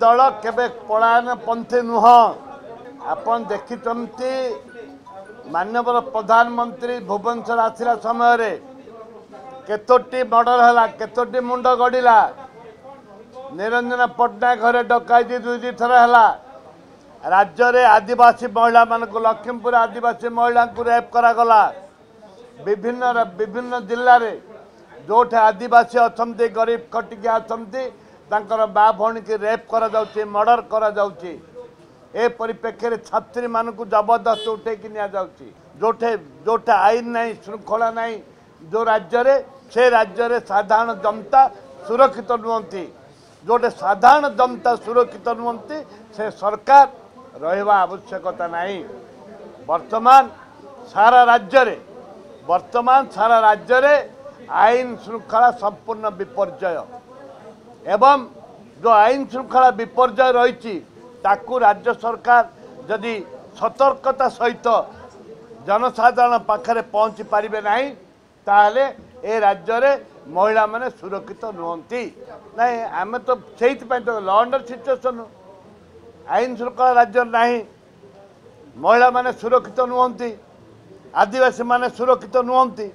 दल केबे पलायन पंथी नुह आपण देखिचंती माननीय प्रधानमंत्री भुवनेश्वर आसिला समय केतोटी मर्डर है केतोटी मुंड गड़िला निरंजन पट्टनायक घरे डकायती 2 थर है राज्य रे आदिवासी महिला मानक लक्ष्मीपुर आदिवासी महिला को रेप करागला विभिन्न विभिन्न जिले में जोठे आदिवासी अच्छा गरीब खटिकी अच्छा बा भौणी की रेप करा जाउची मर्डर करा जाउची ए परिप्रेक्षी रे छात्री मानक जबरदस्त उठे कि निया जाउची जोठे जोठे आईन नहीं श्रृंखला नहीं जो राज्य रे से राज्य रे साधारण जनता सुरक्षित नुहंती जोटे साधारण जनता सुरक्षित नुहंती से सरकार रहिबा आवश्यकता नहीं। वर्तमान सारा राज्य रे आईन श्रृंखला संपूर्ण विपर्जय एवं जो आईन श्रृंखला विपर्जय रही ताकू राज्य सरकार जदि सतर्कता सहित जनसाधारण पाखरे पहुँची पारिबे नहीं ताहले ए राज्य रे महिला माने सुरक्षित नुहंती नहीं आमे तो सेइथि तो लॉ अंडर सिचुएशन आईन श्रृंखला राज्य नहीं महिला माने सुरक्षित नुहंती आदिवासी माने सुरक्षित नुहंती।